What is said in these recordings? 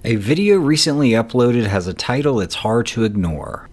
A video recently uploaded has a title that's hard to ignore.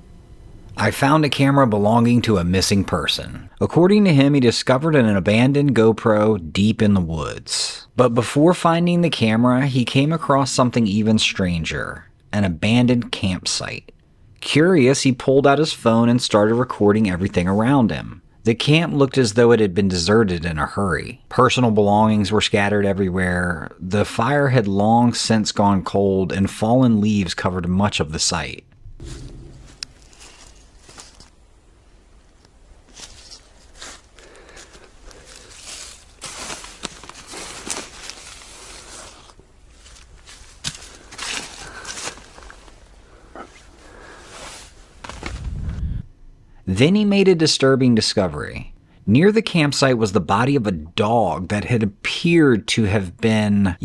I found a camera belonging to a missing person. According to him, he discovered an abandoned GoPro deep in the woods. But before finding the camera, he came across something even stranger, an abandoned campsite. Curious, he pulled out his phone and started recording everything around him. The camp looked as though it had been deserted in a hurry. Personal belongings were scattered everywhere. The fire had long since gone cold, and fallen leaves covered much of the site. Then he made a disturbing discovery. Near the campsite was the body of a dog that had appeared to have been...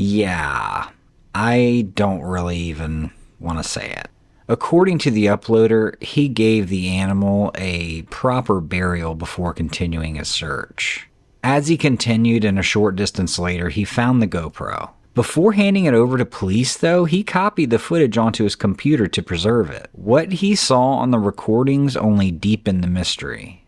I don't really even want to say it. According to the uploader, he gave the animal a proper burial before continuing his search. As he continued and a short distance later, he found the GoPro. Before handing it over to police, though, he copied the footage onto his computer to preserve it. What he saw on the recordings only deepened the mystery.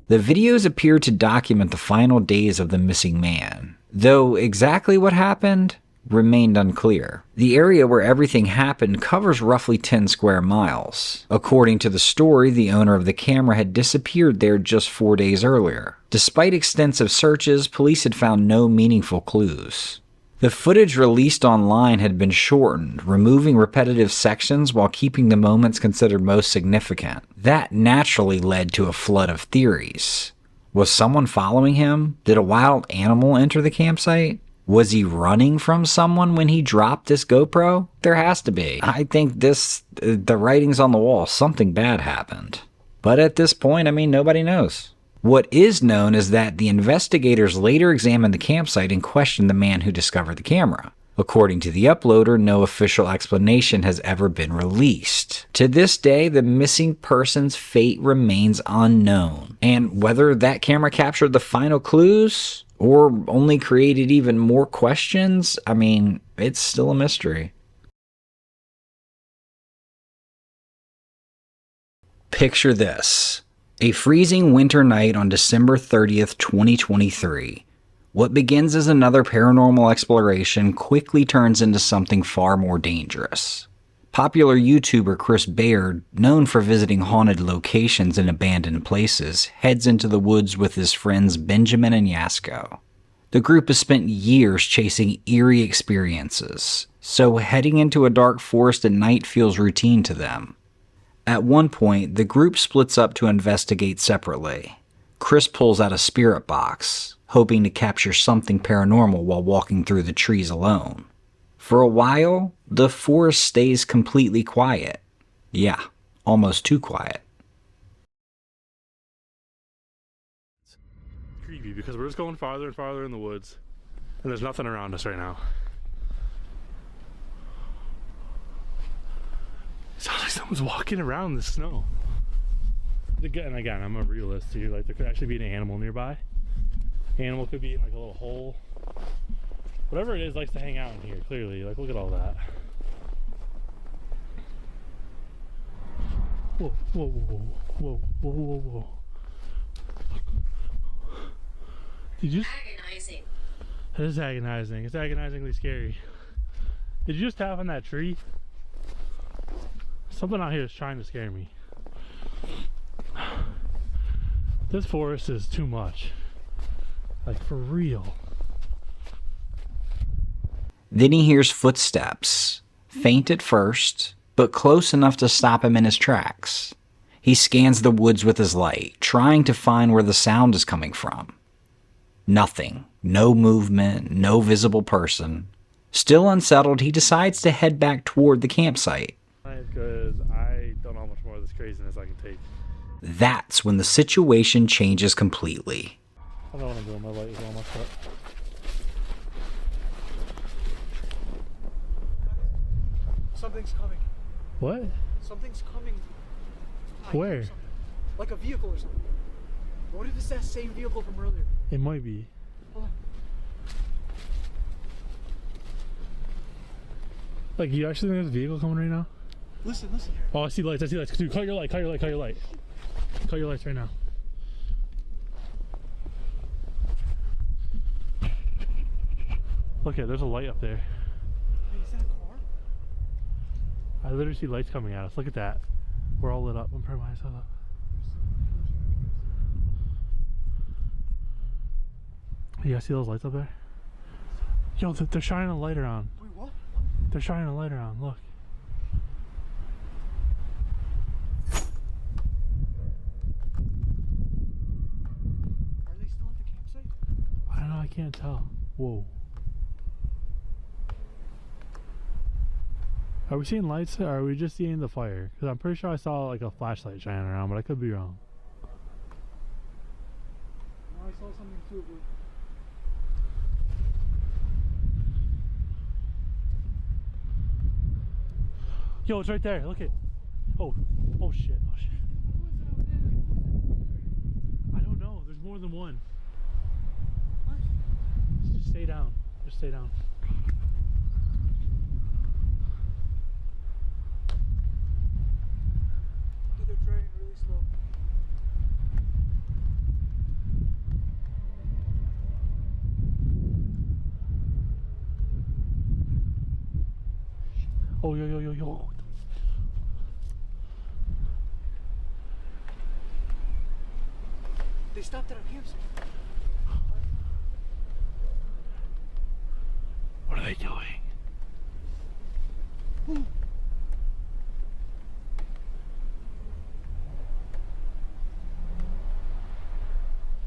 The videos appear to document the final days of the missing man, though exactly what happened remained unclear. The area where everything happened covers roughly 10 square miles. According to the story, the owner of the camera had disappeared there just 4 days earlier. Despite extensive searches, police had found no meaningful clues. The footage released online had been shortened, removing repetitive sections while keeping the moments considered most significant. That naturally led to a flood of theories. Was someone following him? Did a wild animal enter the campsite? Was he running from someone when he dropped this GoPro? There has to be. I think the writing's on the wall. Something bad happened. But at this point, nobody knows. What is known is that the investigators later examined the campsite and questioned the man who discovered the camera. According to the uploader, no official explanation has ever been released. To this day, the missing person's fate remains unknown, and whether that camera captured the final clues or only created even more questions, I mean, it's still a mystery. Picture this. A freezing winter night on December 30th, 2023. What begins as another paranormal exploration quickly turns into something far more dangerous. Popular YouTuber Chris Baird, known for visiting haunted locations and abandoned places, heads into the woods with his friends Benjamin and Yasko. The group has spent years chasing eerie experiences, so heading into a dark forest at night feels routine to them. At one point, the group splits up to investigate separately. Chris pulls out a spirit box, hoping to capture something paranormal while walking through the trees alone. For a while, the forest stays completely quiet. Yeah, almost too quiet. It's creepy because we're just going farther and farther in the woods, and there's nothing around us right now. It sounds like someone's walking around in the snow. Again, I'm a realist too. Like, there could actually be an animal nearby. Animal could be in like a little hole. Whatever it is likes to hang out in here, clearly. Like, look at all that. Whoa, whoa, whoa, whoa, whoa, whoa, whoa. Did you? Agonizing. It is agonizing. It's agonizingly scary. Did you just tap on that tree? Something out here is trying to scare me. This forest is too much. Like, for real. Then he hears footsteps, faint at first, but close enough to stop him in his tracks. He scans the woods with his light, trying to find where the sound is coming from. Nothing. No movement, no visible person. Still unsettled, he decides to head back toward the campsite. Because I don't know how much more of this craziness I can take. That's when the situation changes completely. I don't know what I'm doing. My light is all messed up. Something's coming. What? Something's coming. Where? Like a vehicle or something. What if it's that same vehicle from earlier? It might be. Hold on. Like, you actually think there's a vehicle coming right now? Listen here. Oh, I see lights. I see lights. Dude, cut your light. Cut your light. Cut your light. Cut your lights right now. Look at, there's a light up there. Hey, is that a car? I literally see lights coming at us. Look at that. We're all lit up. I'm turning my eyes up. You guys see those lights up there? Yo, they're shining a light around. Wait, what? They're shining a light around. Look. Are they still at the campsite? I don't know. I can't tell. Whoa. Are we seeing lights or are we just seeing the fire? Because I'm pretty sure I saw like a flashlight shining around, but I could be wrong. No, I saw something too. But... Yo, it's right there. Look it. Oh shit. Oh shit. I don't know. There's more than one. What? Just stay down. Just stay down. Dude, they're driving really slow. Oh, yo. They stopped at our campsite. What are they doing? Ooh.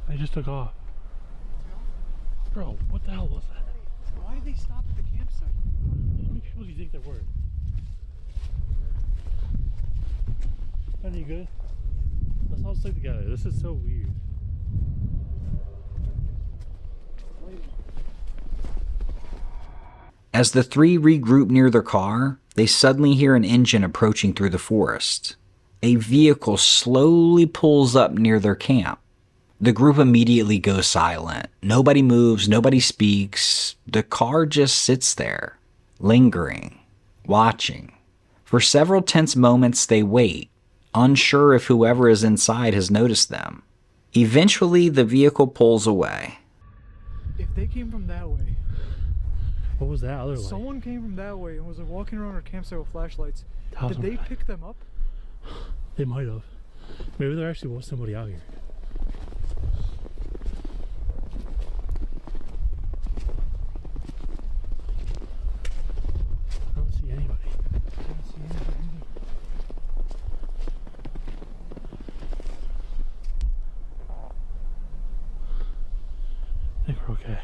They just took off. Bro, what the hell was that? Why did they stop at the campsite? How many people do you think there were? Any good? Let's all stick together. This is so weird. As the three regroup near their car, they suddenly hear an engine approaching through the forest. A vehicle slowly pulls up near their camp. The group immediately goes silent. Nobody moves, nobody speaks. The car just sits there, lingering, watching. For several tense moments, they wait, unsure if whoever is inside has noticed them. Eventually, the vehicle pulls away. If they came from that way, What was that other light? someone came from that way and was like walking around our campsite with flashlights. How's Did they my- pick them up? They might have. Maybe there actually was somebody out here. I don't see anybody. I don't see anybody either. I think we're okay.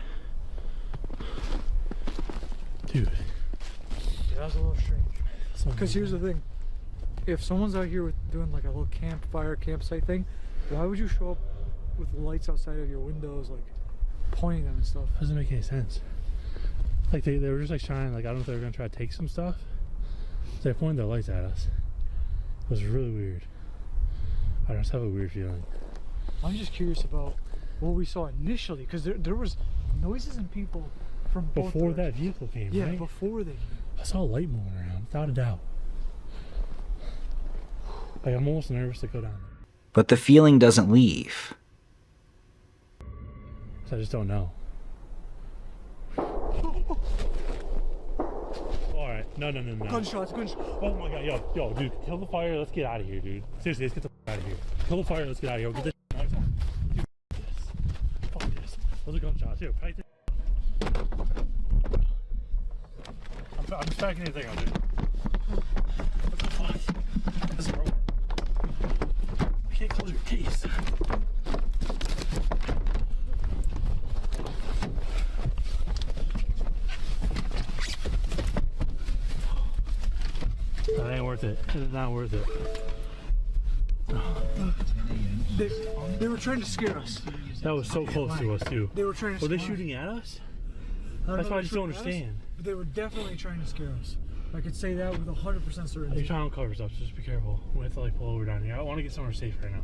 Dude. Yeah, that was a little strange. Because here's the thing. If someone's out here doing like a little campsite thing, why would you show up with lights outside of your windows, like pointing them and stuff? Doesn't make any sense. Like they were just like trying, like I don't know if they were gonna try to take some stuff. So they pointed their lights at us. It was really weird. I just have a weird feeling. I'm just curious about what we saw initially, because there was noises and people from both Before that directions. vehicle came, Yeah, right? before they came. I saw a light moving around, without a doubt. Like I'm almost nervous to go down there. But the feeling doesn't leave. So I just don't know. Alright, no. Gunshots. Oh my god, yo, dude, kill the fire, let's get out of here, dude. Seriously, let's get the out of here. Kill the fire, let's get out of here. Get this out. Dude, fuck this. Those are gunshots. Here, pack this. I'm just packing anything out, dude. What the fuck? This is broken. I can't close your case. That ain't worth it. It is not worth it. They were trying to scare us. That was so close to us, too. They were trying to Were they scare us. shooting at us? don't That's know why I if just they don't were shooting at us, understand. But they were definitely trying to scare us. I could say that with 100% You're certainty. trying to cover stuff, so just be careful. We have to like pull over down here. I want to get somewhere safe right now.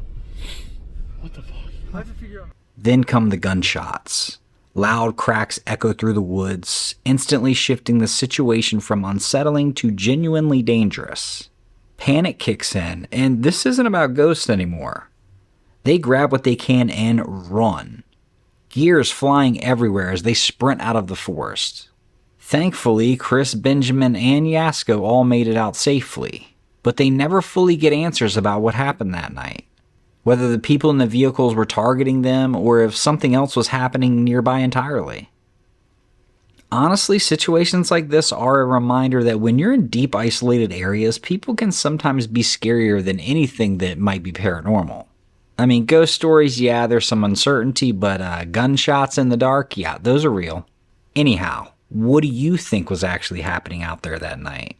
What the fuck? I have to figure out. Then come the gunshots. Loud cracks echo through the woods, instantly shifting the situation from unsettling to genuinely dangerous. Panic kicks in, and this isn't about ghosts anymore. They grab what they can and run. Gears flying everywhere as they sprint out of the forest. Thankfully, Chris, Benjamin, and Yasko all made it out safely, but they never fully get answers about what happened that night. Whether the people in the vehicles were targeting them or if something else was happening nearby entirely. Honestly, situations like this are a reminder that when you're in deep isolated areas, people can sometimes be scarier than anything that might be paranormal. I mean, ghost stories, yeah, there's some uncertainty, but gunshots in the dark, yeah, those are real. Anyhow, what do you think was actually happening out there that night?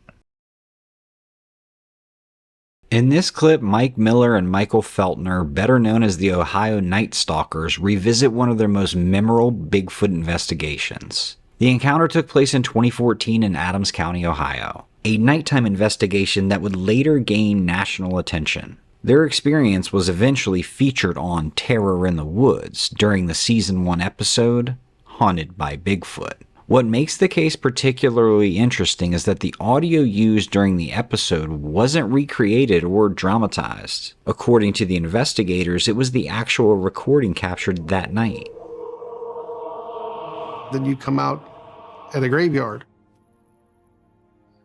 In this clip, Mike Miller and Michael Feltner, better known as the Ohio Night Stalkers, revisit one of their most memorable Bigfoot investigations. The encounter took place in 2014 in Adams County, Ohio, a nighttime investigation that would later gain national attention. Their experience was eventually featured on Terror in the Woods during the Season 1 episode, Haunted by Bigfoot. What makes the case particularly interesting is that the audio used during the episode wasn't recreated or dramatized. According to the investigators, it was the actual recording captured that night. Then you come out at a graveyard.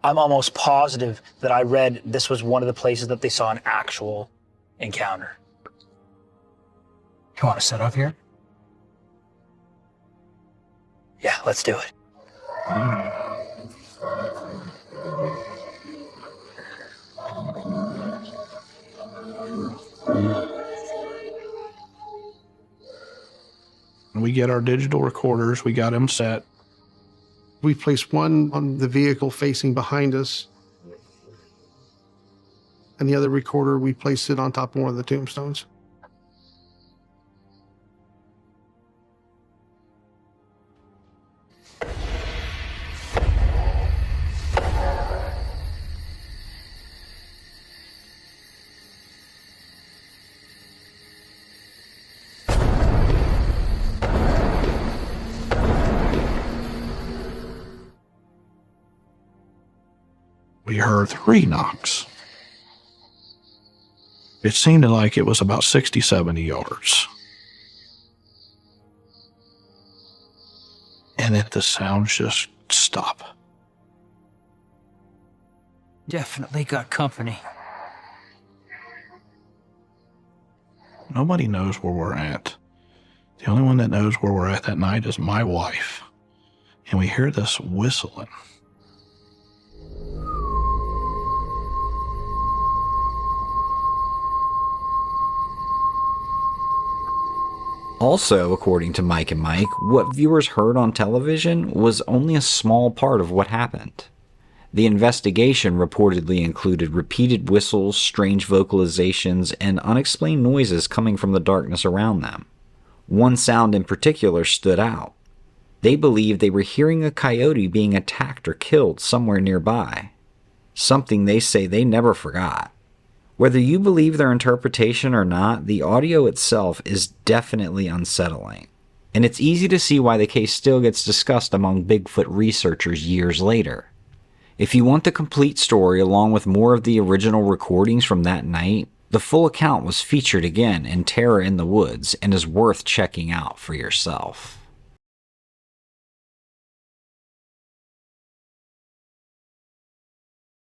I'm almost positive that I read this was one of the places that they saw an actual encounter. You want to set up here? Yeah, let's do it. We get our digital recorders, we got them set. We placed one on the vehicle facing behind us. And the other recorder, we placed it on top of one of the tombstones. We heard 3 knocks. It seemed like it was about 60, 70 yards. And then the sounds just stop. Definitely got company. Nobody knows where we're at. The only one that knows where we're at that night is my wife. And we hear this whistling. Also, according to Mike and Mike, what viewers heard on television was only a small part of what happened. The investigation reportedly included repeated whistles, strange vocalizations, and unexplained noises coming from the darkness around them. One sound in particular stood out. They believed they were hearing a coyote being attacked or killed somewhere nearby. Something they say they never forgot. Whether you believe their interpretation or not, the audio itself is definitely unsettling. And it's easy to see why the case still gets discussed among Bigfoot researchers years later. If you want the complete story along with more of the original recordings from that night, the full account was featured again in Terror in the Woods and is worth checking out for yourself.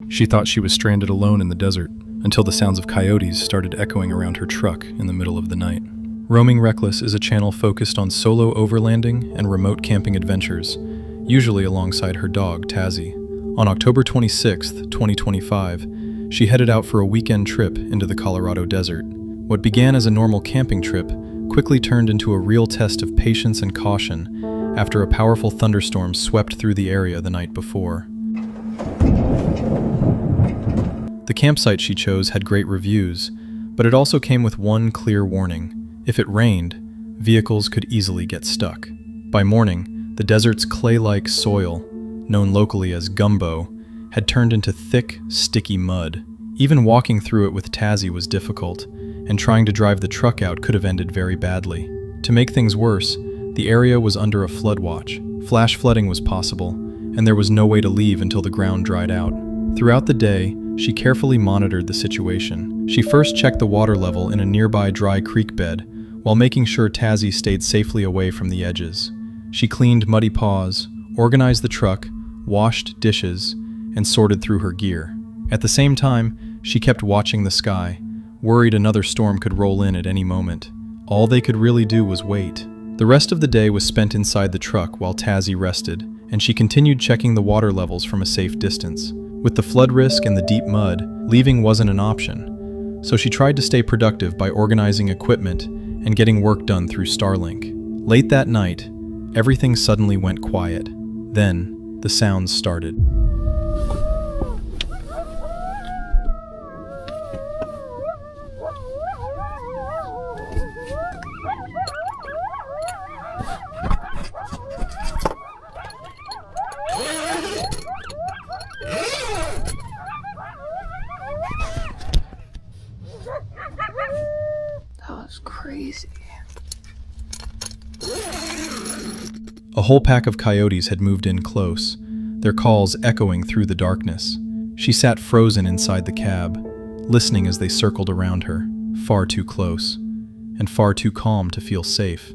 She thought she was stranded alone in the desert until the sounds of coyotes started echoing around her truck in the middle of the night. Roaming Reckless is a channel focused on solo overlanding and remote camping adventures, usually alongside her dog, Tazzy. On October 26, 2025, she headed out for a weekend trip into the Colorado desert. What began as a normal camping trip quickly turned into a real test of patience and caution after a powerful thunderstorm swept through the area the night before. The campsite she chose had great reviews, but it also came with one clear warning. If it rained, vehicles could easily get stuck. By morning, the desert's clay-like soil, known locally as gumbo, had turned into thick, sticky mud. Even walking through it with Tazzy was difficult, and trying to drive the truck out could have ended very badly. To make things worse, the area was under a flood watch. Flash flooding was possible, and there was no way to leave until the ground dried out. Throughout the day, she carefully monitored the situation. She first checked the water level in a nearby dry creek bed, while making sure Tazzy stayed safely away from the edges. She cleaned muddy paws, organized the truck, washed dishes, and sorted through her gear. At the same time, she kept watching the sky, worried another storm could roll in at any moment. All they could really do was wait. The rest of the day was spent inside the truck while Tazzy rested, and she continued checking the water levels from a safe distance. With the flood risk and the deep mud, leaving wasn't an option, so she tried to stay productive by organizing equipment and getting work done through Starlink. Late that night, everything suddenly went quiet. Then, the sounds started. Crazy. A whole pack of coyotes had moved in close, their calls echoing through the darkness. She sat frozen inside the cab, listening as they circled around her, far too close, and far too calm to feel safe.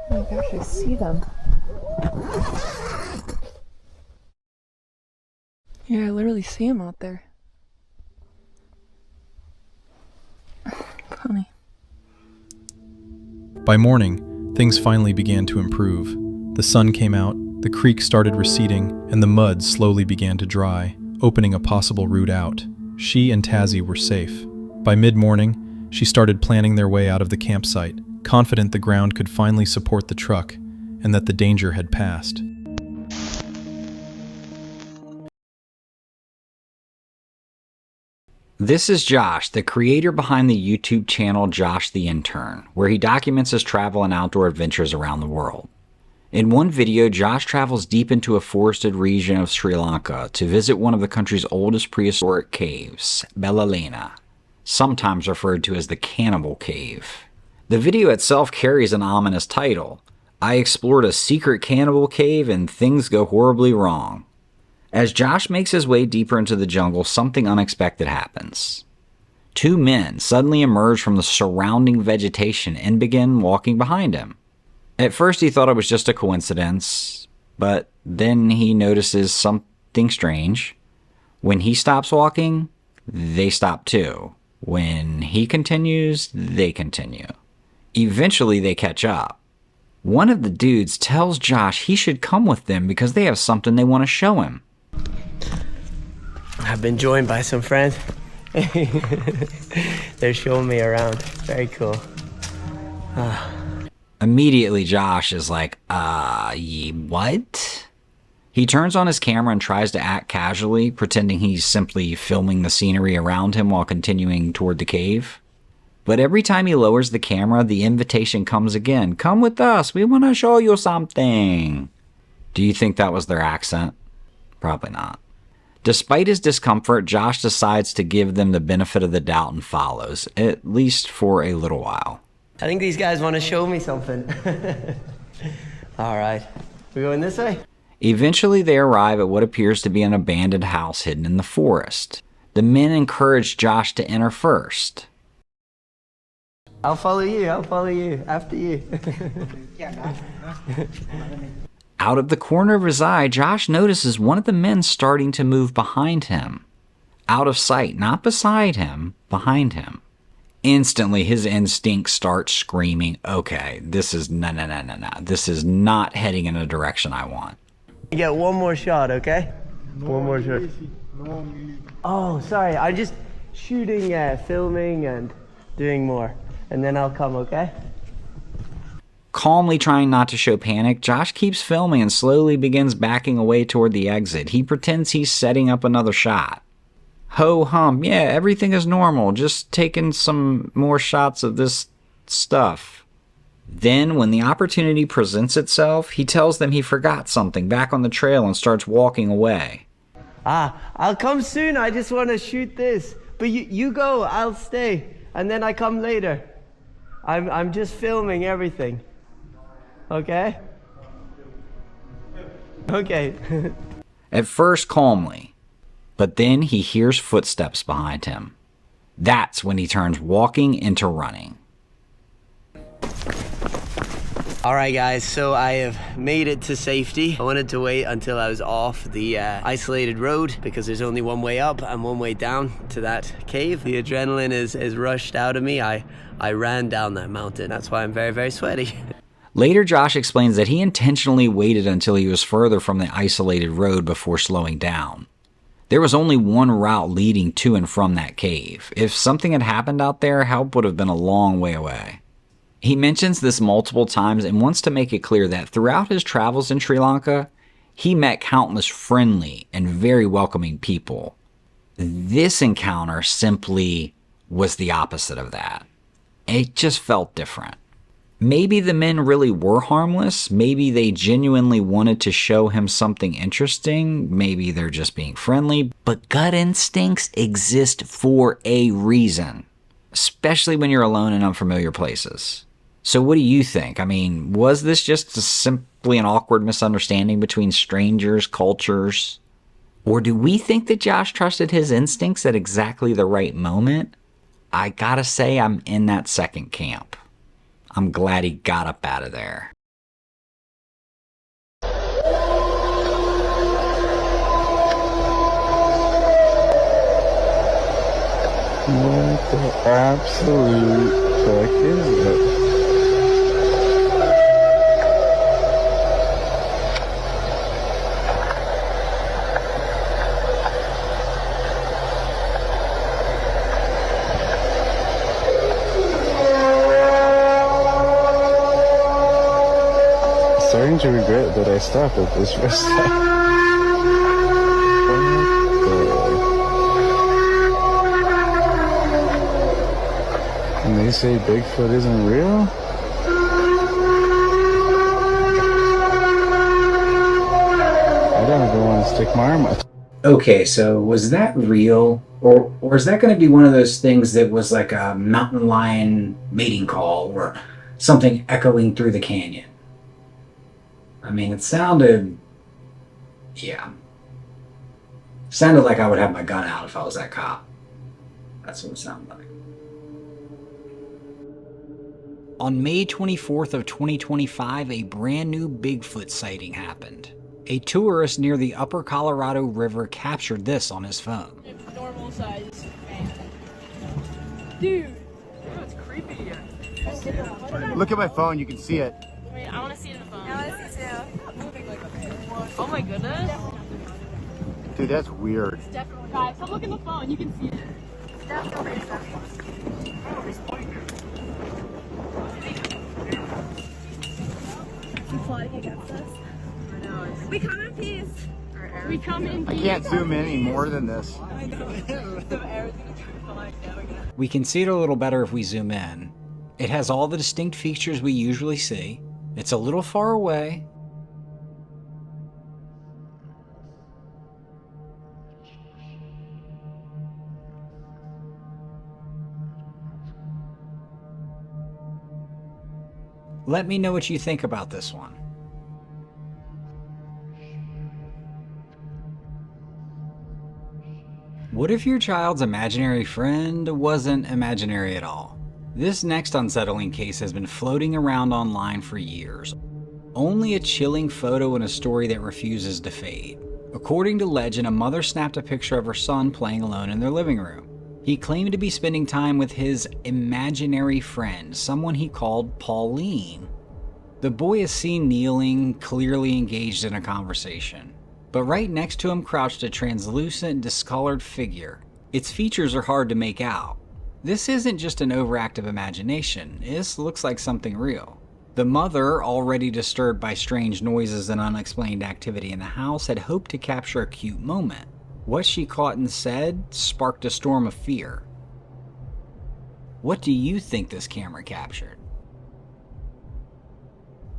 Oh my gosh, I see them. Yeah, I literally see him out there. Funny. By morning, things finally began to improve. The sun came out, the creek started receding, and the mud slowly began to dry, opening a possible route out. She and Tazzy were safe. By mid-morning, she started planning their way out of the campsite, confident the ground could finally support the truck and that the danger had passed. This is Josh, the creator behind the YouTube channel Josh the Intern, where he documents his travel and outdoor adventures around the world. In one video, Josh travels deep into a forested region of Sri Lanka to visit one of the country's oldest prehistoric caves, Belalena, sometimes referred to as the Cannibal Cave. The video itself carries an ominous title. I explored a secret cannibal cave and things go horribly wrong. As Josh makes his way deeper into the jungle, something unexpected happens. 2 men suddenly emerge from the surrounding vegetation and begin walking behind him. At first he thought it was just a coincidence, but then he notices something strange. When he stops walking, they stop too. When he continues, they continue. Eventually they catch up. One of the dudes tells Josh he should come with them because they have something they want to show him. I've been joined by some friends. They're showing me around. Very cool. Immediately Josh is like, what? He turns on his camera and tries to act casually, pretending he's simply filming the scenery around him while continuing toward the cave. But every time he lowers the camera, the invitation comes again. Come with us, we want to show you something. Do you think that was their accent? Probably not. Despite his discomfort, Josh decides to give them the benefit of the doubt and follows, at least for a little while. I think these guys want to show me something. All right, we going this way? Eventually they arrive at what appears to be an abandoned house hidden in the forest. The men encourage Josh to enter first. I'll follow you after you. Out of the corner of his eye, Josh notices one of the men starting to move behind him. Out of sight, not beside him, behind him. Instantly, his instincts start screaming, okay, this is no. This is not heading in a direction I want. You get one more shot, okay? One more shot. Oh, sorry, I'm just shooting, filming, and doing more. And then I'll come, okay? Calmly trying not to show panic, Josh keeps filming and slowly begins backing away toward the exit. He pretends he's setting up another shot. Ho hum, yeah, everything is normal, just taking some more shots of this stuff. Then, when the opportunity presents itself, he tells them he forgot something back on the trail and starts walking away. I'll come soon, I just want to shoot this. But you go, I'll stay, and then I come later. I'm just filming everything. Okay? Okay. At first calmly, but then he hears footsteps behind him. That's when he turns walking into running. Alright guys, so I have made it to safety. I wanted to wait until I was off the isolated road because there's only one way up and one way down to that cave. The adrenaline is rushed out of me. I ran down that mountain. That's why I'm very, very sweaty. Later, Josh explains that he intentionally waited until he was further from the isolated road before slowing down. There was only one route leading to and from that cave. If something had happened out there, help would have been a long way away. He mentions this multiple times and wants to make it clear that throughout his travels in Sri Lanka, he met countless friendly and very welcoming people. This encounter simply was the opposite of that. It just felt different. Maybe the men really were harmless. Maybe they genuinely wanted to show him something interesting. Maybe they're just being friendly. But gut instincts exist for a reason, especially when you're alone in unfamiliar places. So what do you think? I mean, was this just simply an awkward misunderstanding between strangers, cultures? Or do we think that Josh trusted his instincts at exactly the right moment? I gotta say I'm in that second camp. I'm glad he got up out of there. What the absolute fuck is it? Starting to regret that I stopped at this rest stop. And they say Bigfoot isn't real? I don't even want to stick my arm out. Okay, so was that real? Or is that going to be one of those things that was like a mountain lion mating call or something echoing through the canyon? I mean, it sounded... yeah. Sounded like I would have my gun out if I was that cop. That's what it sounded like. On May 24th of 2025, a brand new Bigfoot sighting happened. A tourist near the Upper Colorado River captured this on his phone. Normal size. Dude, that's creepy. Look at my phone, you can see it. Wait, I want to see it in the phone. I want to see it too. Oh my goodness. Dude, that's weird. It's definitely. Guys, come look in the phone. You can see it. It's definitely He's plotting against us. I know. We come in peace. We come in peace. I can't zoom in any more than this. I know. We can see it a little better if we zoom in. It has all the distinct features we usually see. It's a little far away. Let me know what you think about this one. What if your child's imaginary friend wasn't imaginary at all? This next unsettling case has been floating around online for years. Only a chilling photo and a story that refuses to fade. According to legend, a mother snapped a picture of her son playing alone in their living room. He claimed to be spending time with his imaginary friend, someone he called Pauline. The boy is seen kneeling, clearly engaged in a conversation. But right next to him crouched a translucent, discolored figure. Its features are hard to make out. This isn't just an overactive imagination. This looks like something real. The mother, already disturbed by strange noises and unexplained activity in the house, had hoped to capture a cute moment. What she caught and said sparked a storm of fear. What do you think this camera captured?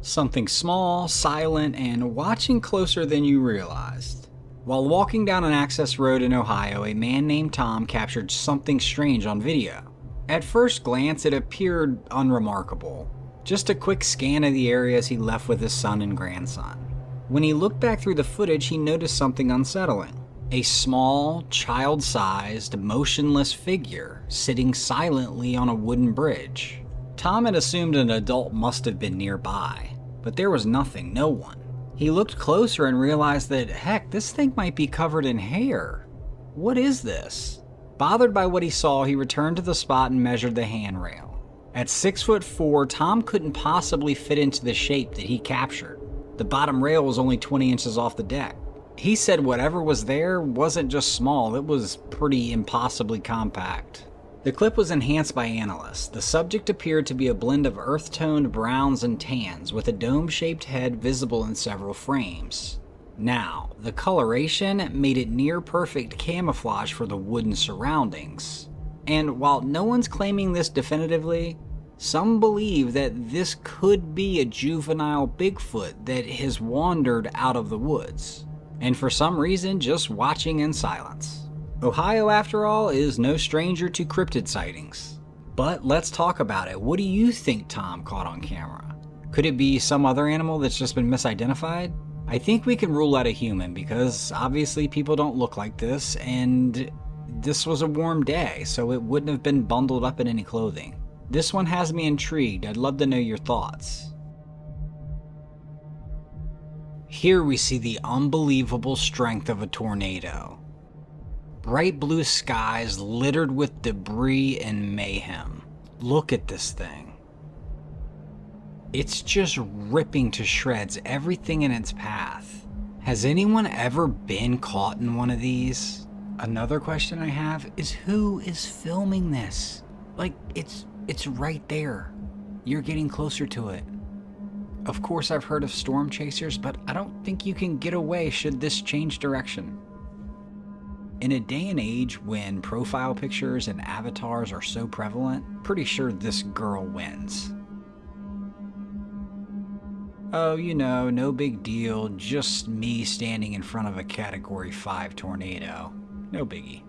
Something small, silent, and watching closer than you realized. While walking down an access road in Ohio, a man named Tom captured something strange on video. At first glance, it appeared unremarkable. Just a quick scan of the area as he left with his son and grandson. When he looked back through the footage, he noticed something unsettling. A small, child-sized, motionless figure sitting silently on a wooden bridge. Tom had assumed an adult must have been nearby, but there was nothing, no one. He looked closer and realized that, heck, this thing might be covered in hair. What is this? Bothered by what he saw, he returned to the spot and measured the handrail. At 6'4", Tom couldn't possibly fit into the shape that he captured. The bottom rail was only 20 inches off the deck. He said whatever was there wasn't just small, it was pretty impossibly compact. The clip was enhanced by analysts. The subject appeared to be a blend of earth-toned browns and tans, with a dome-shaped head visible in several frames. Now, the coloration made it near-perfect camouflage for the wooden surroundings. And while no one's claiming this definitively, some believe that this could be a juvenile Bigfoot that has wandered out of the woods, and for some reason just watching in silence. Ohio, after all, is no stranger to cryptid sightings. But let's talk about it. What do you think Tom caught on camera? Could it be some other animal that's just been misidentified? I think we can rule out a human because obviously people don't look like this, and this was a warm day, so it wouldn't have been bundled up in any clothing. This one has me intrigued. I'd love to know your thoughts. Here we see the unbelievable strength of a tornado. Bright blue skies littered with debris and mayhem. Look at this thing. It's just ripping to shreds everything in its path. Has anyone ever been caught in one of these? Another question I have is, who is filming this? Like, it's right there. You're getting closer to it. Of course I've heard of storm chasers, but I don't think you can get away should this change direction. In a day and age when profile pictures and avatars are so prevalent, pretty sure this girl wins. Oh, you know, no big deal, just me standing in front of a Category 5 tornado. No biggie.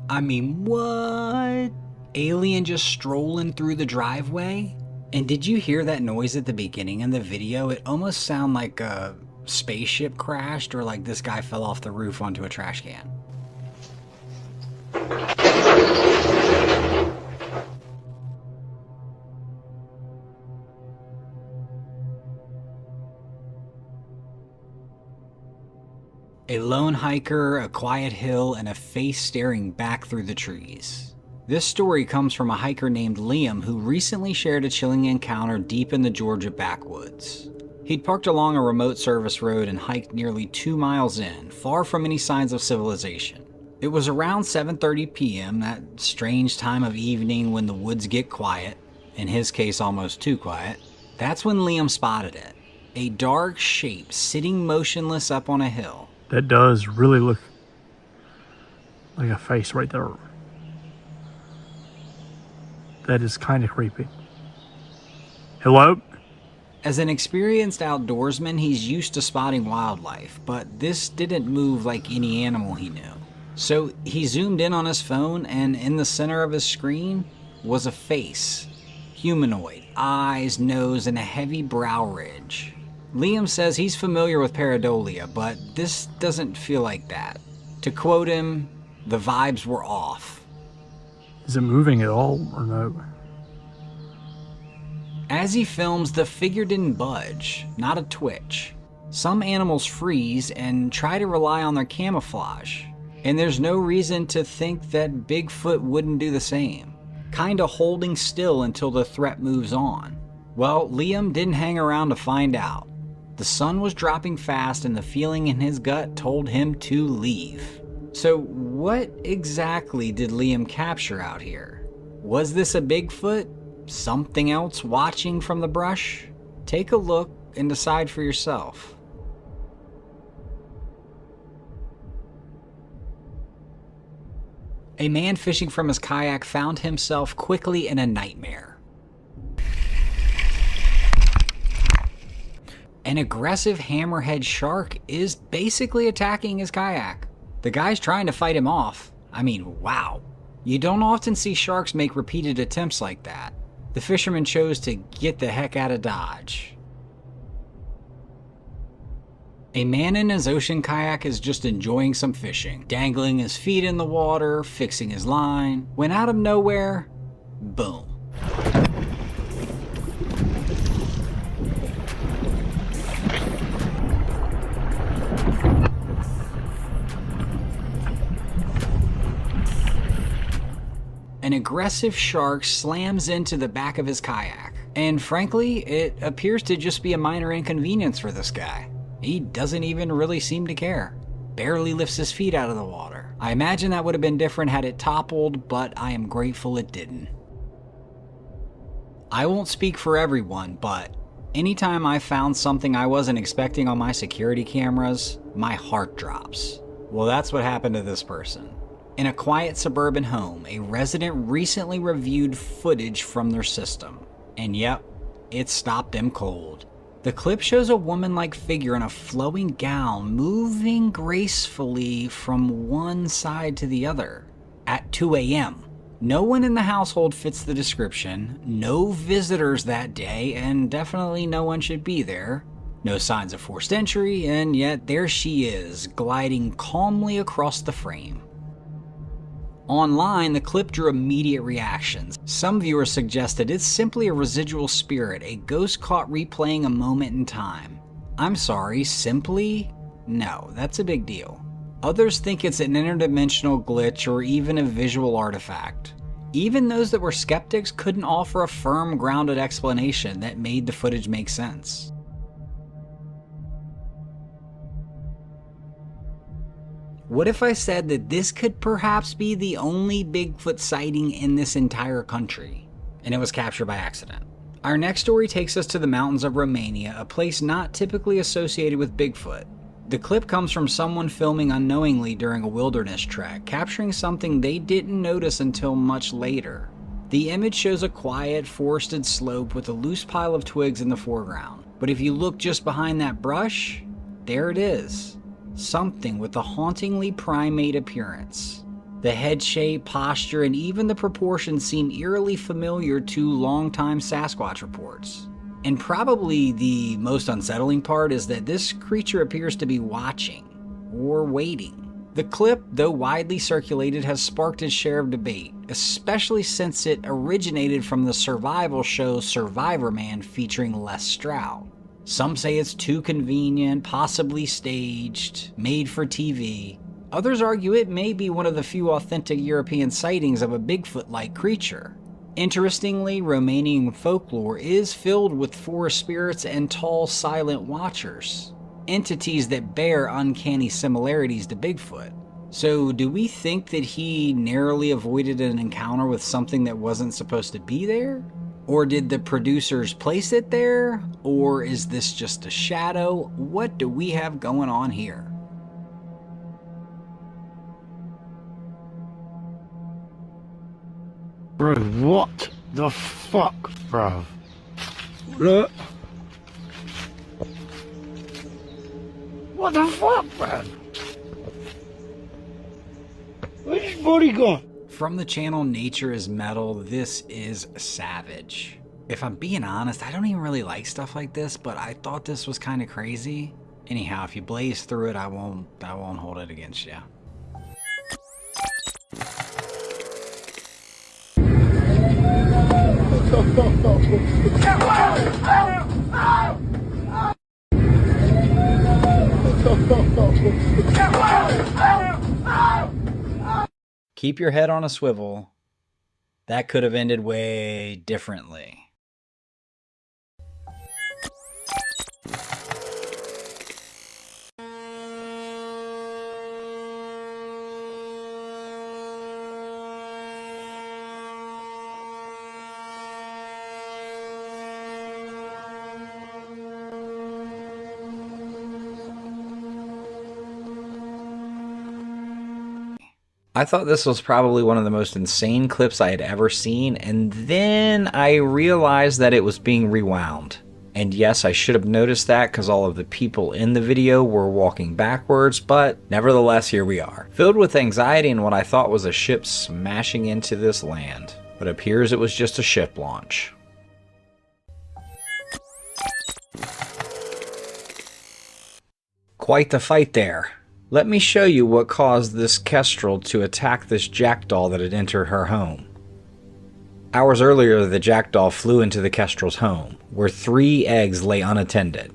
I mean, what? Alien just strolling through the driveway? And did you hear that noise at the beginning of the video? It almost sounded like a spaceship crashed or like this guy fell off the roof onto a trash can. A lone hiker, a quiet hill, and a face staring back through the trees. This story comes from a hiker named Liam who recently shared a chilling encounter deep in the Georgia backwoods. He'd parked along a remote service road and hiked nearly 2 miles in, far from any signs of civilization. It was around 7:30 p.m., that strange time of evening when the woods get quiet, in his case almost too quiet. That's when Liam spotted it. A dark shape sitting motionless up on a hill. That does really look like a face right there. That is kind of creepy. Hello? As an experienced outdoorsman, he's used to spotting wildlife, but this didn't move like any animal he knew. So he zoomed in on his phone, and in the center of his screen was a face. Humanoid, eyes, nose, and a heavy brow ridge. Liam says he's familiar with pareidolia, but this doesn't feel like that. To quote him, the vibes were off. Is it moving at all or no? As he films, the figure didn't budge, not a twitch. Some animals freeze and try to rely on their camouflage, and there's no reason to think that Bigfoot wouldn't do the same, kinda holding still until the threat moves on. Well, Liam didn't hang around to find out. The sun was dropping fast and the feeling in his gut told him to leave. So what exactly did Liam capture out here? Was this a Bigfoot? Something else watching from the brush? Take a look and decide for yourself. A man fishing from his kayak found himself quickly in a nightmare. An aggressive hammerhead shark is basically attacking his kayak. The guy's trying to fight him off. I mean, wow. You don't often see sharks make repeated attempts like that. The fisherman chose to get the heck out of Dodge. A man in his ocean kayak is just enjoying some fishing, dangling his feet in the water, fixing his line, when out of nowhere, boom. An aggressive shark slams into the back of his kayak, and frankly, it appears to just be a minor inconvenience for this guy. He doesn't even really seem to care. Barely lifts his feet out of the water. I imagine that would have been different had it toppled, but I am grateful it didn't. I won't speak for everyone, but anytime I found something I wasn't expecting on my security cameras, my heart drops. Well, that's what happened to this person. In a quiet suburban home, a resident recently reviewed footage from their system. And yep, it stopped them cold. The clip shows a woman-like figure in a flowing gown moving gracefully from one side to the other at 2 a.m. No one in the household fits the description, no visitors that day, and definitely no one should be there. No signs of forced entry, and yet there she is, gliding calmly across the frame. Online, the clip drew immediate reactions. Some viewers suggested it's simply a residual spirit, a ghost caught replaying a moment in time. I'm sorry, simply? No, that's a big deal. Others think it's an interdimensional glitch or even a visual artifact. Even those that were skeptics couldn't offer a firm, grounded explanation that made the footage make sense. What if I said that this could perhaps be the only Bigfoot sighting in this entire country, and it was captured by accident? Our next story takes us to the mountains of Romania, a place not typically associated with Bigfoot. The clip comes from someone filming unknowingly during a wilderness trek, capturing something they didn't notice until much later. The image shows a quiet, forested slope with a loose pile of twigs in the foreground. But if you look just behind that brush, there it is. Something with a hauntingly primate appearance. The head shape, posture, and even the proportions seem eerily familiar to longtime Sasquatch reports. And probably the most unsettling part is that this creature appears to be watching, or waiting. The clip, though widely circulated, has sparked its share of debate, especially since it originated from the survival show Survivor Man featuring Les Stroud. Some say it's too convenient, possibly staged, made for TV. Others argue it may be one of the few authentic European sightings of a Bigfoot-like creature. Interestingly, Romanian folklore is filled with forest spirits and tall, silent watchers, entities that bear uncanny similarities to Bigfoot. So do we think that he narrowly avoided an encounter with something that wasn't supposed to be there? Or did the producers place it there? Or is this just a shadow? What do we have going on here? Bro, what the fuck, bro? Look. What the fuck, bro? Where's his body gone? From the channel Nature is Metal, this is savage. If I'm being honest, I don't even really like stuff like this, but I thought this was kind of crazy. Anyhow, if you blaze through it, I won't hold it against you. Keep your head on a swivel. That could have ended way differently. I thought this was probably one of the most insane clips I had ever seen, and then I realized that it was being rewound. And yes, I should have noticed that because all of the people in the video were walking backwards, but nevertheless, here we are. Filled with anxiety and what I thought was a ship smashing into this land, but it appears it was just a ship launch. Quite the fight there. Let me show you what caused this kestrel to attack this jackdaw that had entered her home. Hours earlier, the jackdaw flew into the kestrel's home, where 3 eggs lay unattended.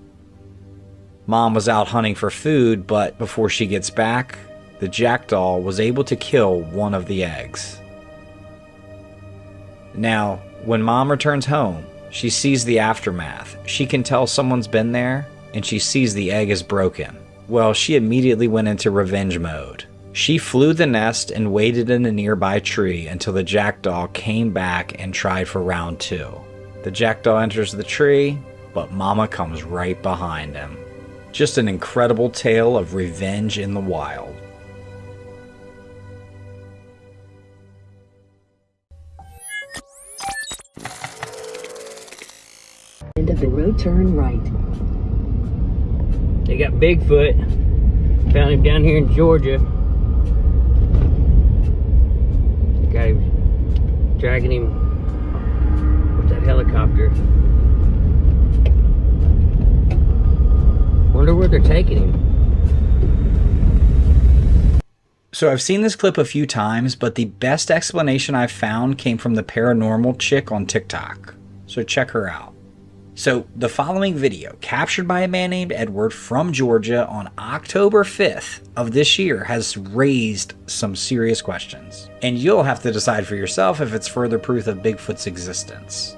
Mom was out hunting for food, but before she gets back, the jackdaw was able to kill one of the eggs. Now, when Mom returns home, she sees the aftermath. She can tell someone's been there, and she sees the egg is broken. Well, she immediately went into revenge mode. She flew the nest and waited in a nearby tree until the jackdaw came back and tried for round 2. The jackdaw enters the tree, but Mama comes right behind him. Just an incredible tale of revenge in the wild. End of the road. Now turn right. They got Bigfoot. Found him down here in Georgia. The guy was dragging him with that helicopter. Wonder where they're taking him. So I've seen this clip a few times, but the best explanation I've found came from the paranormal chick on TikTok. So check her out. So the following video, captured by a man named Edward from Georgia on October 5th of this year, has raised some serious questions. And you'll have to decide for yourself if it's further proof of Bigfoot's existence.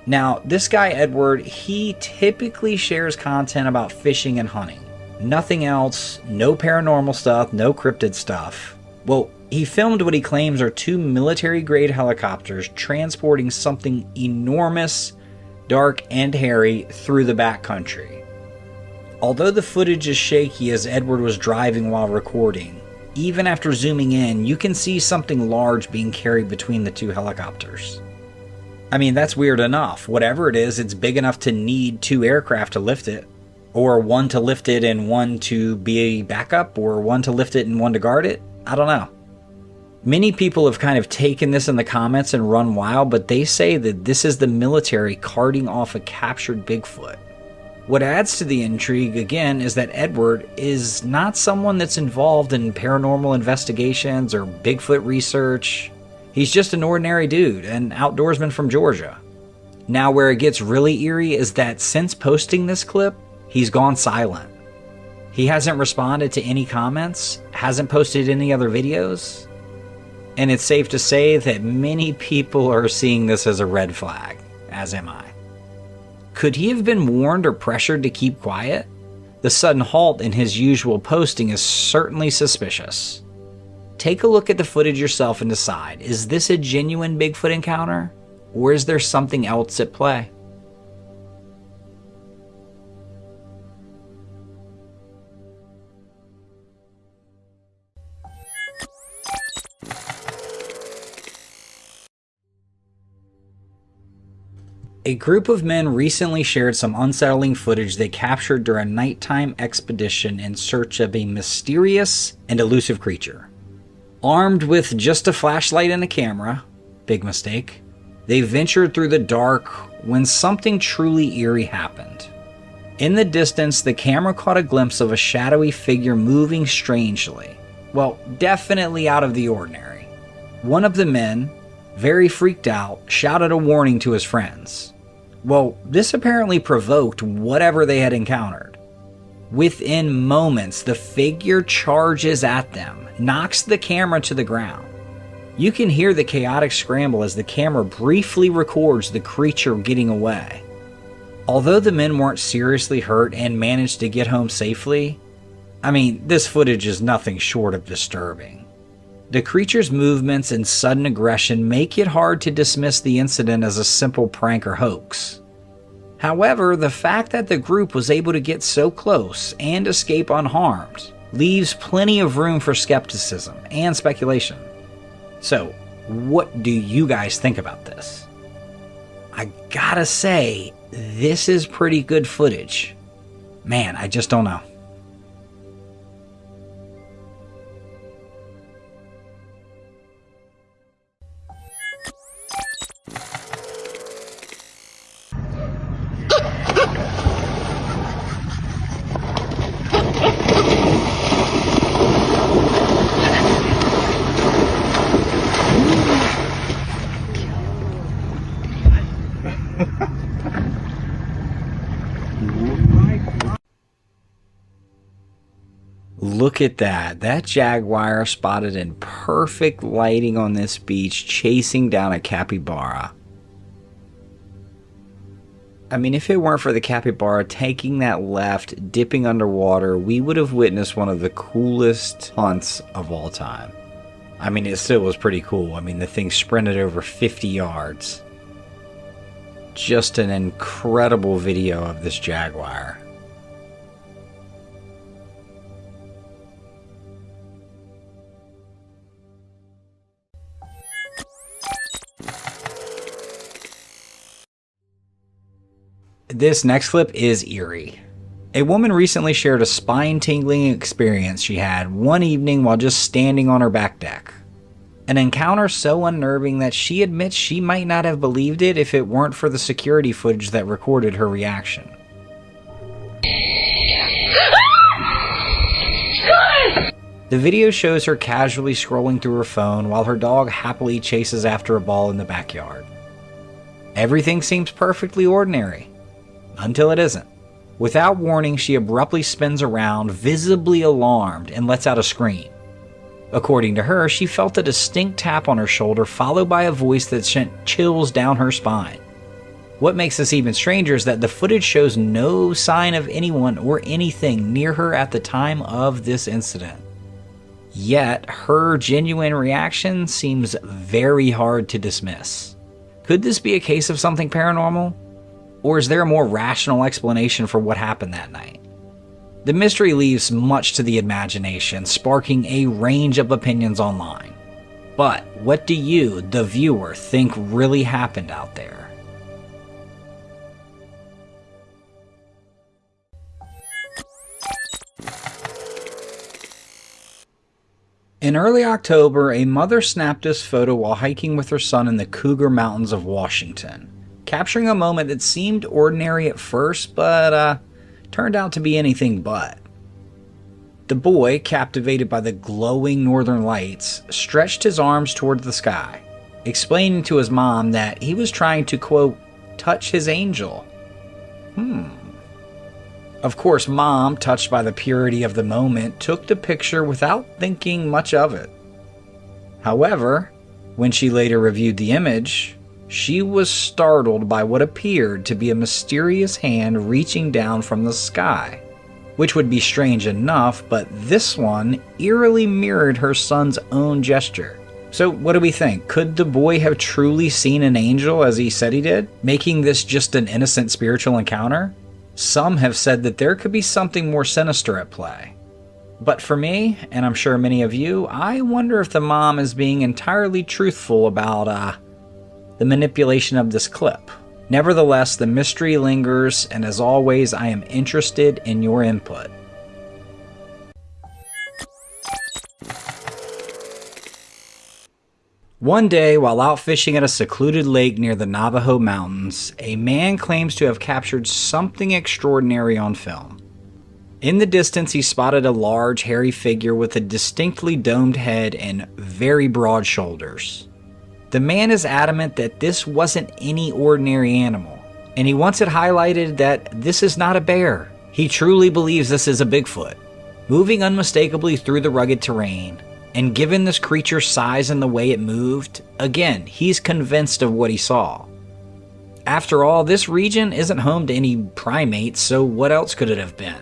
Now, this guy Edward, he typically shares content about fishing and hunting. Nothing else, no paranormal stuff, no cryptid stuff. Well, he filmed what he claims are 2 military-grade helicopters transporting something enormous, dark, and hairy through the backcountry. Although the footage is shaky as Edward was driving while recording, even after zooming in, you can see something large being carried between the 2 helicopters. I mean, that's weird enough. Whatever it is, it's big enough to need 2 aircraft to lift it. Or one to lift it and one to be a backup, or one to lift it and one to guard it. I don't know. Many people have kind of taken this in the comments and run wild, but they say that this is the military carting off a captured Bigfoot. What adds to the intrigue, again, is that Edward is not someone that's involved in paranormal investigations or Bigfoot research. He's just an ordinary dude, an outdoorsman from Georgia. Now, where it gets really eerie is that since posting this clip, he's gone silent. He hasn't responded to any comments, hasn't posted any other videos, and it's safe to say that many people are seeing this as a red flag, as am I. Could he have been warned or pressured to keep quiet? The sudden halt in his usual posting is certainly suspicious. Take a look at the footage yourself and decide, is this a genuine Bigfoot encounter, or is there something else at play? A group of men recently shared some unsettling footage they captured during a nighttime expedition in search of a mysterious and elusive creature. Armed with just a flashlight and a camera, big mistake, they ventured through the dark when something truly eerie happened. In the distance, the camera caught a glimpse of a shadowy figure moving strangely. Well, definitely out of the ordinary. One of the men, very freaked out, shouted a warning to his friends. Well, this apparently provoked whatever they had encountered. Within moments, the figure charges at them, knocks the camera to the ground. You can hear the chaotic scramble as the camera briefly records the creature getting away. Although the men weren't seriously hurt and managed to get home safely, I mean, this footage is nothing short of disturbing. The creature's movements and sudden aggression make it hard to dismiss the incident as a simple prank or hoax. However, the fact that the group was able to get so close and escape unharmed leaves plenty of room for skepticism and speculation. So, what do you guys think about this? I gotta say, this is pretty good footage. Man, I just don't know. Look at that. That Jaguar spotted in perfect lighting on this beach, chasing down a capybara. I mean, if it weren't for the capybara taking that left, dipping underwater, we would have witnessed one of the coolest hunts of all time. I mean, it still was pretty cool. I mean, the thing sprinted over 50 yards. Just an incredible video of this Jaguar. This next clip is eerie. A woman recently shared a spine-tingling experience she had one evening while just standing on her back deck. An encounter so unnerving that she admits she might not have believed it if it weren't for the security footage that recorded her reaction. The video shows her casually scrolling through her phone while her dog happily chases after a ball in the backyard. Everything seems perfectly ordinary, until it isn't. Without warning, she abruptly spins around, visibly alarmed, and lets out a scream. According to her, she felt a distinct tap on her shoulder, followed by a voice that sent chills down her spine. What makes this even stranger is that the footage shows no sign of anyone or anything near her at the time of this incident. Yet, her genuine reaction seems very hard to dismiss. Could this be a case of something paranormal? Or is there a more rational explanation for what happened that night? The mystery leaves much to the imagination, sparking a range of opinions online. But what do you, the viewer, think really happened out there? In early October, a mother snapped this photo while hiking with her son in the Cougar Mountains of Washington, capturing a moment that seemed ordinary at first, but turned out to be anything but. The boy, captivated by the glowing northern lights, stretched his arms toward the sky, explaining to his mom that he was trying to, quote, touch his angel. Of course, Mom, touched by the purity of the moment, took the picture without thinking much of it. However, when she later reviewed the image, she was startled by what appeared to be a mysterious hand reaching down from the sky, which would be strange enough, but this one eerily mirrored her son's own gesture. So what do we think? Could the boy have truly seen an angel as he said he did, making this just an innocent spiritual encounter? Some have said that there could be something more sinister at play. But for me, and I'm sure many of you, I wonder if the mom is being entirely truthful about the manipulation of this clip. Nevertheless, the mystery lingers, and as always, I am interested in your input. One day, while out fishing at a secluded lake near the Navajo mountains, a man claims to have captured something extraordinary on film. In the distance, he spotted a large, hairy figure with a distinctly domed head and very broad shoulders. The man is adamant that this wasn't any ordinary animal, and he wants it highlighted that this is not a bear. He truly believes this is a Bigfoot. Moving unmistakably through the rugged terrain, and given this creature's size and the way it moved, again, he's convinced of what he saw. After all, this region isn't home to any primates, so what else could it have been?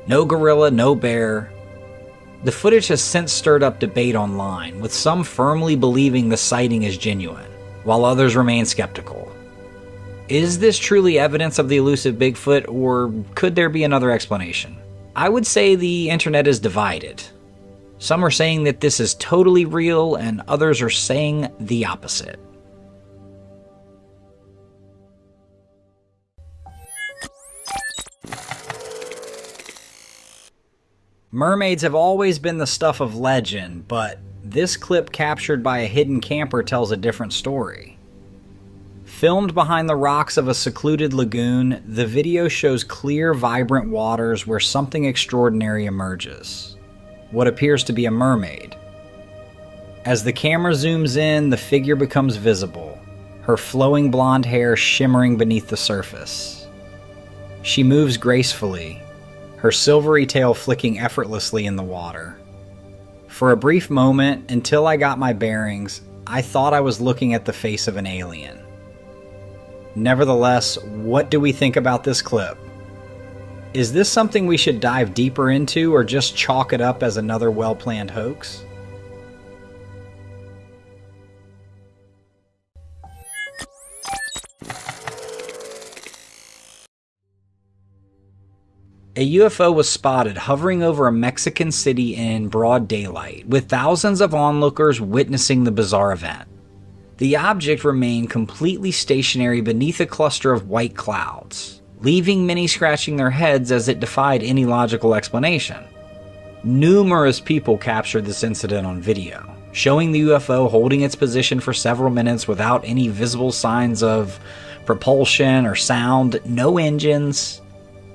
No gorilla, no bear. The footage has since stirred up debate online, with some firmly believing the sighting is genuine, while others remain skeptical. Is this truly evidence of the elusive Bigfoot, or could there be another explanation? I would say the internet is divided. Some are saying that this is totally real, and others are saying the opposite. Mermaids have always been the stuff of legend, but this clip captured by a hidden camper tells a different story. Filmed behind the rocks of a secluded lagoon, the video shows clear, vibrant waters where something extraordinary emerges. What appears to be a mermaid. As the camera zooms in, the figure becomes visible, her flowing blonde hair shimmering beneath the surface. She moves gracefully, her silvery tail flicking effortlessly in the water. For a brief moment, until I got my bearings, I thought I was looking at the face of an alien. Nevertheless, what do we think about this clip? Is this something we should dive deeper into, or just chalk it up as another well-planned hoax? A UFO was spotted hovering over a Mexican city in broad daylight, with thousands of onlookers witnessing the bizarre event. The object remained completely stationary beneath a cluster of white clouds, leaving many scratching their heads as it defied any logical explanation. Numerous people captured this incident on video, showing the UFO holding its position for several minutes without any visible signs of propulsion or sound, no engines.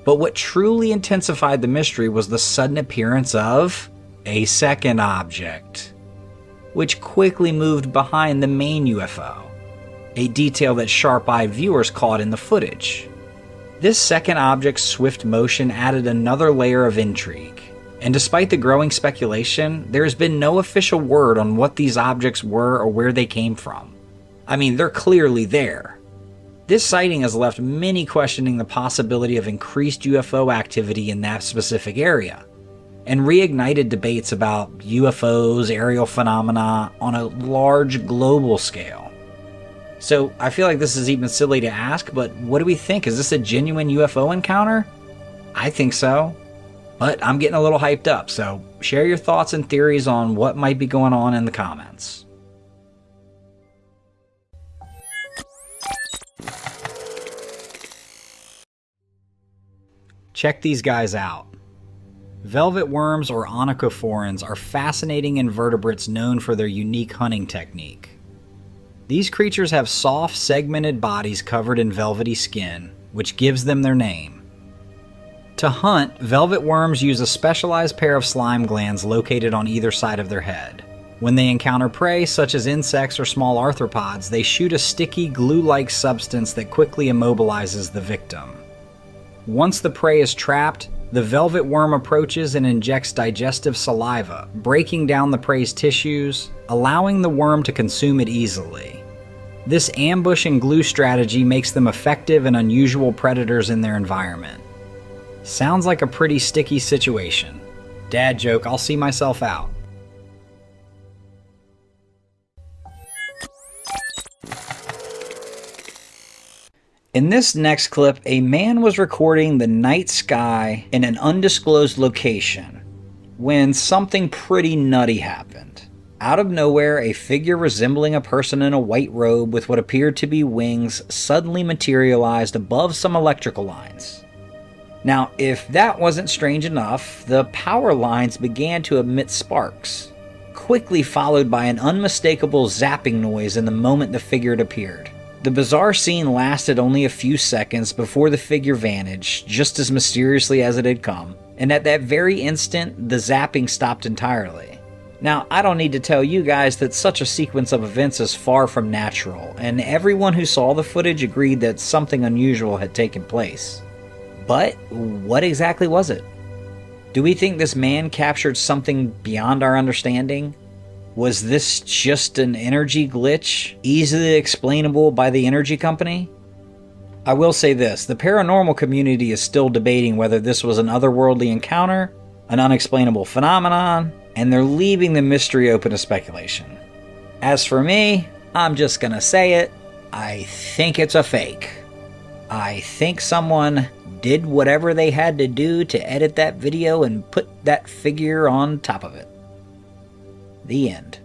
But what truly intensified the mystery was the sudden appearance of a second object, which quickly moved behind the main UFO, a detail that sharp-eyed viewers caught in the footage. This second object's swift motion added another layer of intrigue, and despite the growing speculation, there has been no official word on what these objects were or where they came from. I mean, they're clearly there. This sighting has left many questioning the possibility of increased UFO activity in that specific area, and reignited debates about UFOs, aerial phenomena on a large global scale. So I feel like this is even silly to ask, but what do we think? Is this a genuine UFO encounter? I think so, but I'm getting a little hyped up, so share your thoughts and theories on what might be going on in the comments. Check these guys out. Velvet worms or onychophorans are fascinating invertebrates known for their unique hunting technique. These creatures have soft, segmented bodies covered in velvety skin, which gives them their name. To hunt, velvet worms use a specialized pair of slime glands located on either side of their head. When they encounter prey, such as insects or small arthropods, they shoot a sticky, glue-like substance that quickly immobilizes the victim. Once the prey is trapped, the velvet worm approaches and injects digestive saliva, breaking down the prey's tissues, allowing the worm to consume it easily. This ambush and glue strategy makes them effective and unusual predators in their environment. Sounds like a pretty sticky situation. Dad joke, I'll see myself out. In this next clip, a man was recording the night sky in an undisclosed location when something pretty nutty happened. Out of nowhere, a figure resembling a person in a white robe with what appeared to be wings suddenly materialized above some electrical lines. Now, if that wasn't strange enough, the power lines began to emit sparks, quickly followed by an unmistakable zapping noise in the moment the figure had appeared. The bizarre scene lasted only a few seconds before the figure vanished, just as mysteriously as it had come, and at that very instant, the zapping stopped entirely. Now, I don't need to tell you guys that such a sequence of events is far from natural, and everyone who saw the footage agreed that something unusual had taken place. But what exactly was it? Do we think this man captured something beyond our understanding? Was this just an energy glitch, easily explainable by the energy company? I will say this, the paranormal community is still debating whether this was an otherworldly encounter, an unexplainable phenomenon, and they're leaving the mystery open to speculation. As for me, I'm just gonna say it, I think it's a fake. I think someone did whatever they had to do to edit that video and put that figure on top of it. The end.